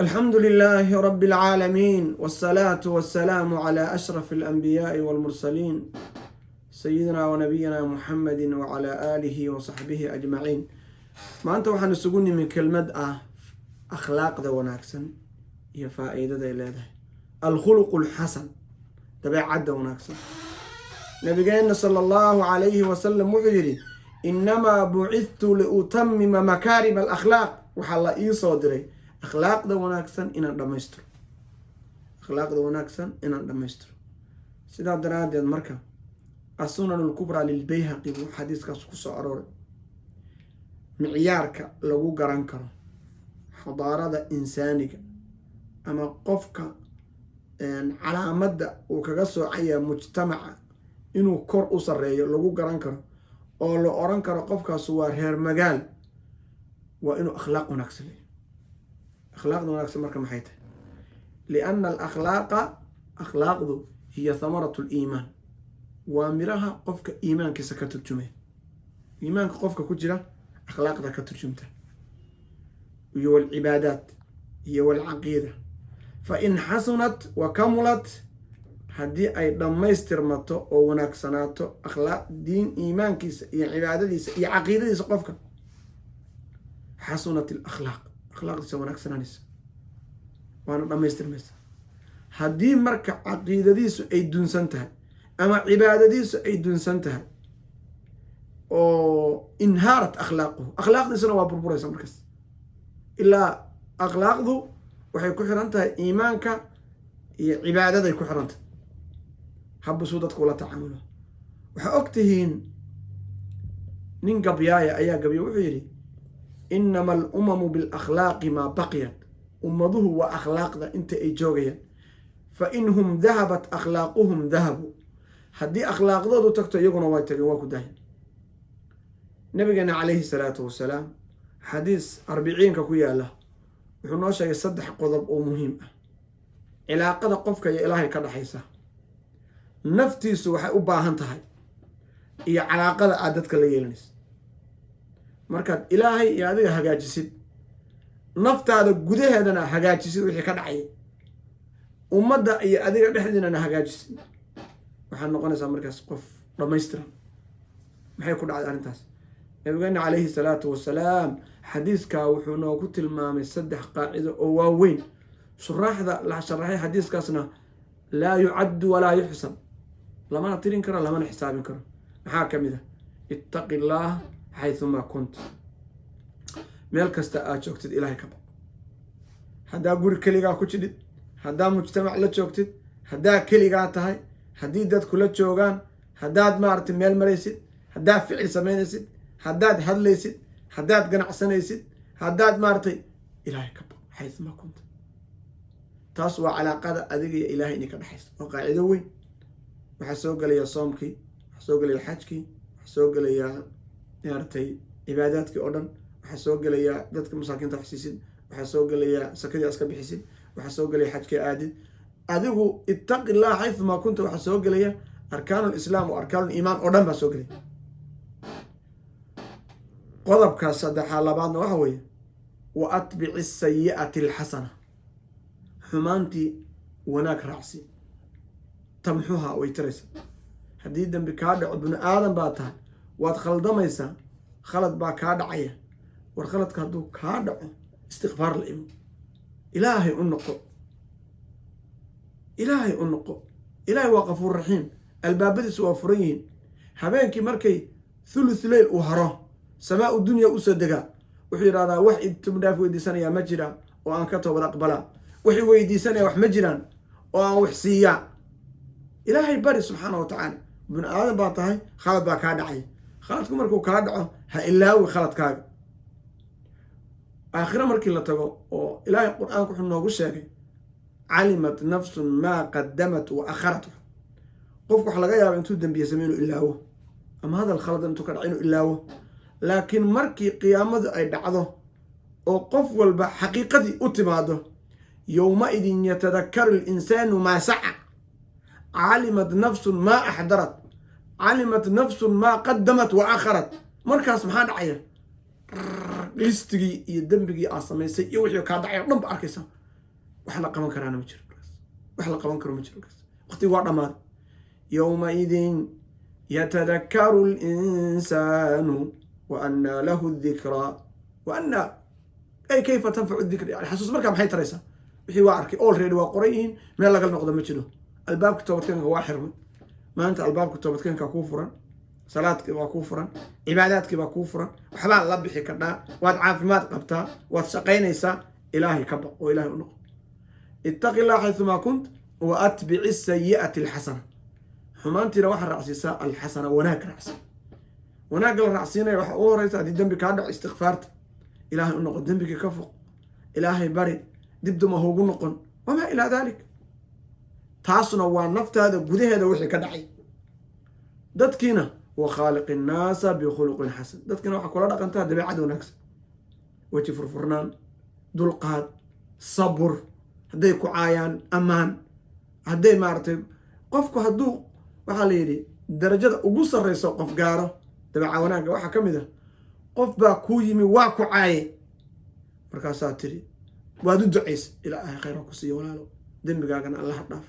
الحمد لله رب العالمين، والصلاة والسلام على أشرف الأنبياء والمرسلين سيدنا ونبينا محمد وعلى آله وصحبه أجمعين. ما أنت وحن سجوني من كلمة أخلاق ذا وناكسن هي فائدة ذا إلى الخلق الحسن تبع عد وناكسن. نبينا صلى الله عليه وسلم وحيري إنما بعثت لأتمم مكارم الأخلاق وحلا إيصادري أخلاق ذا وناكسن إن دمستر أخلاق ذا وناكسن إن دمستر سيدا دراد المركب السنن الكبرى للبيهقي وحديث كسكوس أرور معيارك لو قرانكر حضارة إنسانية أما قفك على مدى وكجسو عيا مجتمع إنه كور أسرية لو قرانكر أو لو أرانكر قفك سوار هير مجال وإنه أخلاق ونكسلي أخلاق ونكسل مركب محيته لأن الأخلاق أخلاق هي ثمرة الإيمان وامرها قفك إيمان كسكت الجمع إيمان قفك كجرة أخلاق ذا كترجمته هي العبادات هي العقيدة فإن حسنت وكملت هدي أي لما يسترمته أو ناكسناته أخلاق دين إيمان كيس هي عبادة ديس هي عقيدة ديس قفك حسنت الأخلاق أخلاق ديس وناكسنانيس وأنا لما يسترمته هدي مركع عقيدة ديس أي دون سنتها أما عبادة ديس أي دون سنتها أو انهارت أخلاق دي سنة وابربورة سمركز إلا أخلاق ذو وحي كحرانتها إيمانك عبادة دي كحرانتها حب سودتك ولا تعامله وحي أكتهين نين قبيايا أيا قبيا وحيري إنما الأمم بالأخلاق ما بقيت أمضه وأخلاق ذا انت أي جوغيا فإنهم ذهبت أخلاقهم ذهبوا هدي أخلاق ذو تكتو يقنا وايتاقي واكو داهن نبينا عليه الصلاة والسلام حديث 40 كويا له وحنا شيء صدح قضب أو مهم علاقة قفك يا إلهي كذا حيسة نفتي سوحة أباهنتها هي علاقة عادتك اللي يلنس مركز إلهي يا ذي هجاجسد نفت هذا جده هذا هجاجسد وحي كذا حي ومدة يا ذي رحلنا أنا هجاجسد وحنا نقول مركز قف لما يستر ما هيكون على أنتاس نبينا عليه الصلاة والسلام حديث كاوحونا وكنت المامي صدح قاعدة أواوين شراح ذا لا شرحي حديث كاسنا لا يعد ولا يحسب لما نطيرين كرا لما نحسابين كرا محاكم إذا اتق الله حيثما كنت ميلك استأجوكتد إلهي كبا هدا قول كليغا كوشدد هدا مجتمع لتشوكتد هدا كليغا تهي هديدات كلها جوغان هداد مارت ميل مريسد هدا فعل سمينيسد هداد هدليسد هداد قنعسنيسد هداد مارتي إلهي كبا حيث ما كنت تاسوا علاقة أذيك إلهي إنك بحيث وقاعدة وين وحسوق لي صومكي وحسوق لي الحجكي وحسوق لي يارتي عباداتك أردن وحسوق لي ذاتك مساكين تحسيسين وحسوق لي سكدي أسكب حسين وحسوق لي حجك آدد أذيك اتق الله حيث ما كنت وحسوق لي أركان الإسلام وأركان الإيمان أردن بسوق لي قضبك صدحا لبعضنا وحوي وأتبع السيئة الحسنة حمانتي وناك رعسي تمحوها ويترس حديدا بكادع ابن آدم باتها وادخل دميسا خلط با كادعية والخلط كادو كادع استغفار الإيم إلهي أنقو إلهي أنقو إلهي وغفور رحيم البابدس وفريين هبينكي مركي ثلث ليل وهراه سماء الدنيا أسدقا وحي رادا وحي تمداف ويدي سنة يا مجرى وأن كتب الأقبلا وحي ويدي سنة وح مجرى وأن وحسيا إلهي باري سبحانه وتعالى ابن آدم باطهي خالد با كادعي خالدكم مركو كادعو ها إلا هو خالد كاد آخر مركي اللي تقو إلهي القرآن كحن نوغو الشاكي علمت نفس ما قدمت وأخرته قفكو حلقا يا انتو الدنبي يسمينه إلا هو أما هذا الخالد انتو كادعينه إلا هو لكن مركي قيامة أي دعضه وقف والبا حقيقتي أتماده يومئذ يتذكر الإنسان ما سعى علمت نفس ما أحضرت علمت نفس ما قدمت وآخرت مركز سبحان عيه لستجي يدنبجي أصلا يسوي يوحي كادعي رب أركيسا wax la qaban karaana ma jiro markaas wax la qaban karo ma jiro markaas waqtigu waa dhammaad yowmaidin yatadakkaru linsaanu wa annaa lahu dikraa wa annaa ay kayfa tanfacu dikra yani xasuus markaa maxay taraysaa wixii waa arkay already waa qoran yihiin meel laga noqdo ma jiro albaabka toobadkeenka waa xirmay maanta albaabka toobadkeenka kuu furan salaadkii waa kuu furan cibaadaadkii baa kuu furan waxbaa la bixi kadhaa waad caafimaad qabtaa waad shaqaynaysaa ilaahay ka baq oo ilaahay u noqo ittaqi illah xaysumaa kunt wa atbici sayi'ati alxasana xumaantiina waxaa raacsiisaa alxasana wanaag raacsan wanaagga la raacsiinaya waxaa ugu horeysa haddii dembi kaa dhaco istikfaarta ilaahay u noqon dembigii ka foq ilaahay bari dib duma hoogu noqon wamaa ilaa dalik taasuna waa naftaada gudaheeda wixii ka dhacay dadkiina wa khaaliqi innaasa bikhuluqin xasan dadkiina waxaa kula dhaqantaa dabeecad wanaagsan weji furfurnaan dulqaad sabur hadday ku caayaan ammaan hadday maaragtay qofku hadduu waxaa la yidhi darajada ugu sarreyso qof gaaro dabeeca wanaagga waxaa ka mid ah qof baa kuu yimi waa ku caaye markaasaa tiri waad u ducaysa ilaahay khayra ku siiya walaalo dembigaagana allaha dhaaf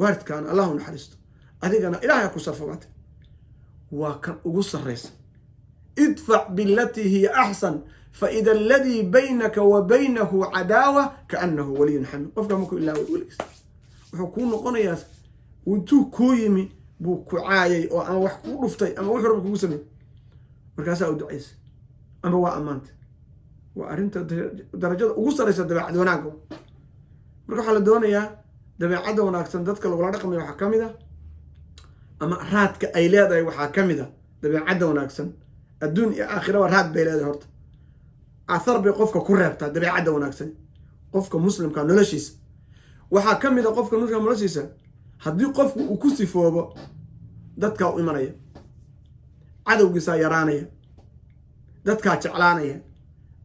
waaridkaana allahu naxariisto adigana ilaahay ku sarfogaatay waa kan ugu sarreysa idfac bilatii hiya axsan faida aladii baynaka wa baynahu cadaawa kaannahu waliyun xamid qofka markuu ilaahay weligiis wuxuu kuu noqonayaa intuu kuu yimi buu ku caayay oo ama wax kuu dhuftay ama wuxuu raba kugu sameey markaasaa u ducaysa ama waa ammaanta waa arrinta darajada ugu sarreysa dabeecad wanaagga marka waxaa la doonayaa dabeecadda wanaagsan dadka lagula dhaqmayo waxaa ka mid a ama raadka ay leedahay waxaa ka mid a dabeecadda wanaagsan adduun iyo aakhiraba raad bay leedahay horta athar bay qofka ku reebtaa dabeecadda wanaagsan qofka muslimka noloshiisa waxaa ka mid a qofka muslimka noloshiisa haddii qofku uu ku sifoobo dadkaa u imanaya cadowgiisaa yaraanaya dadkaa jeclaanaya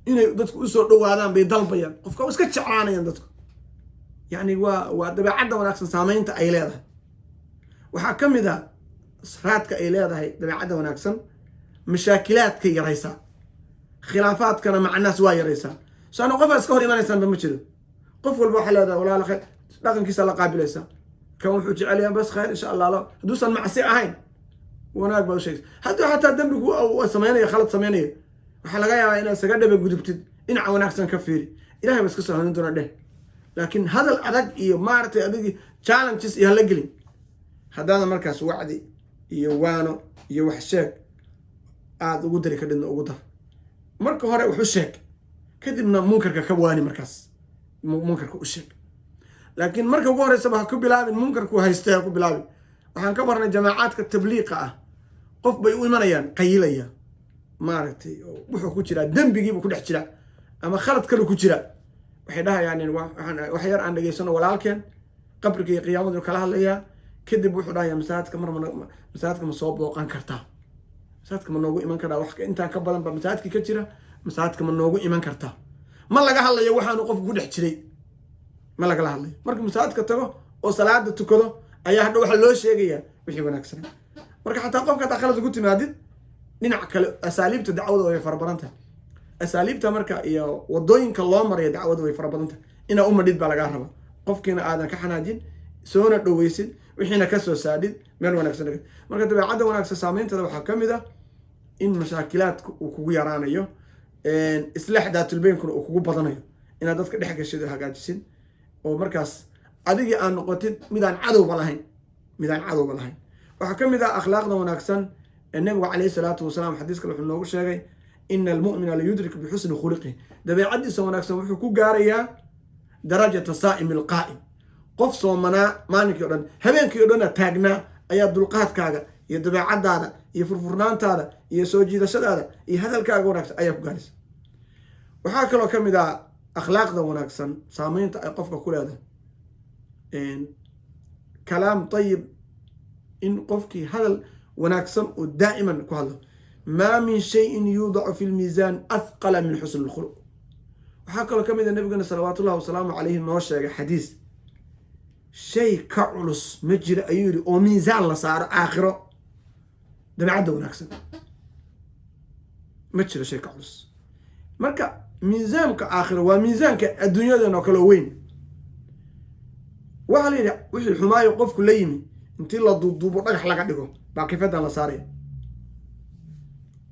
inay dadku usoo dhowaadaan bay dalbayaan qofka iska jeclaanayaan dadku yacni waa dabeecadda wanaagsan saameynta ay leedahay waxaa ka mid a raadka ay leedahay dabeecadda wanaagsan mashaakilaadkay yaraysaa khilaafaadkana macnaas waa yaraysaa soana qofa iska hor imanaysaanba ma jiro qof walba waxaa leedahay walaala khayr dhaqankiisa la qaabilaysaa kan wuxuu jecelyaa bas khayr insha allah hadduusan macsi ahayn wanaag baa u sheegaysa hadduu xataa dembigu sameynaya khalad sameynaya waxaa laga yaabaa inaad isaga dhaba gudubtid dhinaca wanaagsan ka fiiri ilahay ba iska soo hanuun doona dheh laakiin hadal adag iyo maaragtay adigii challenges iyo hala gelin haddaadan markaas wacdi iyo waano iyo wax sheeg aada ugu dari kadhidna ugu dar marka hore wax u sheeg kadibna munkarka ka waani markaas munkarka u sheeg laakiin marka ugu horeysaba ha ku bilaabin munkarku haystay ha ku bilaabin waxaan ka marnay jamaacaadka tabliiqa ah qof bay u imanayaan qayilaya maaragtay wuxuu ku jiraa dembigiibuu ku dhex jiraa ama khalad kale ku jira waxay dhahayaan wax yar aan dhegaysano walaalkeen qabriga iyo qiyaamadu kala hadlayaa kadib wuxuu dhahayaa masaajidka ma soo booqan kartaa masaajidka ma noogu iman karaa wax intaan ka badan ba masaajidkii ka jira masaajidka ma noogu iman kartaa ma laga hadlayo waxaanu qofku ku dhex jiray ma lagala hadlayo marka masaajidka tago oo salaada tukado ayaa hadha waxaa loo sheegayaa wixii wanaagsanaa marka xataa qofka hataa khalad ugu timaadid dhinac kale asaaliibta dacwada way fara badan tahay asaaliibta marka iyo wadooyinka loo maraya dacwada way fara badan tahay inaa u madhid baa lagaa raba qofkiina aadan ka xanaajin soona dhoweysid wixiina kasoo saadhid meel wanaagsan marka dabeecadda wanaagsan saameyntada waxaa ka mid ah in mashaakilaadka uu kugu yaraanayo islaax daatulbeynkuna uu kugu badanayo inaad dadka dhex gashid oo hagaajisid oo markaas adigii aan noqotid midaan cadowba lahayn waxaa ka mid ah akhlaaqda wanaagsan ee nabigu calayhi salaatu wasalaam xadiis kale wuxuu noogu sheegay ina almu'mina la yudrik bixusni khuliqihi dabeecaddiisa wanaagsan wuxuu ku gaarayaa darajata saa'imi alqaa'im qof soomanaa maalinkii o dhan habeenkii o dhanna taagnaa ayaa dulqaadkaaga iyo dabeecaddaada iyo furfurnaantaada iyo soo jiidashadaada iyo hadalkaaga wanaagsan ayaa ku gaaraysa waxaa kaloo ka mid ah akhlaaqda wanaagsan saameynta ay qofka ku leedahay kalaam tayib in qofkii hadal wanaagsan oo daa'iman ku hadlo maa min shayin yuudacu fi lmiisaan athqala min xusni lkhuluq waxaa kaloo ka mid a nabigana salawaatullahi wasalaamu calayhi noo sheegay xadiis shay ka culus ma jira ayuu yidhi oo miisaan la saaro aakhiro dabeecadda wanaagsan ma jiro shay ka culus marka miisaanka aakhiro waa miisaanka adduunyadan oo kaleo weyn waxa la yidhi wixii xumaayo qofku la yimi intii la duuduubo dhagax laga dhigo baa kafadan la saaraya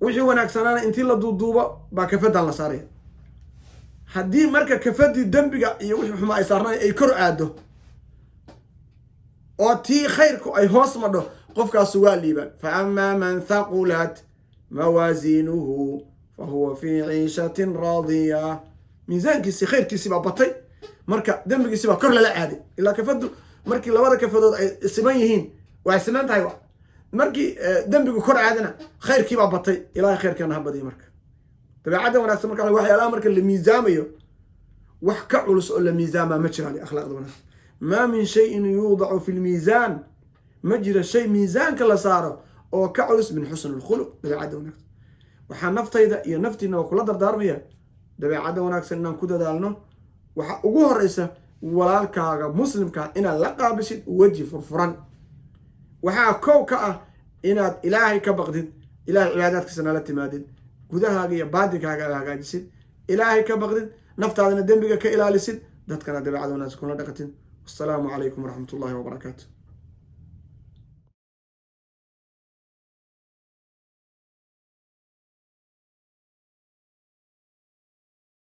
wixii wanaagsanaana intii la duuduubo baa kafadan la saaraya haddii marka kafadii dembiga iyo wixii xumaa ay saarnaan ay kor aado oo tii khayrku ay hoos madho qofkaas waa liiban fa amaa man thaqulat mawaasiinuhu fa huwa fii ciishatin raadiya miisaankiisi khayrkiisi baa batay marka dembigiisi baa kor lala aaday ilaa kafadu markii labada kafadood ay siman yihiin waa siman tahay markii dembigu kor aadana khayrkii baa batay ilaahay khayrkeena ha badiyo marka dabeecadda wanaagsan marka waxyaalaha marka la miisaamayo wax ka culus oo la miisaamaa ma jiraan akhlaaqda wanaagsan maa min shayin yuudacu fi lmiisaan ma jira shay miisaanka la saaro oo ka culus min xusn lkhuluq dabeecadda wanaagsan waxaa naftayda iyo naftiina waa kula dardaarmaya dabeecadda wanaagsan inaan ku dadaalno waxa ugu horeysa walaalkaaga muslimka inaad la qaabishid weji furfuran waxaa kow ka ah inaad ilaahay ka baqdid ilaahay cibaadaadkiisa nala timaadid gudahaaga iyo baadinkaaga hagaajisid ilaahay ka baqdid naftaadana dembiga ka ilaalisid dadkana dabeecada wanaagsan kuna dhaqatin wassalaamu calaykum waraxmat ullahi wabarakaatu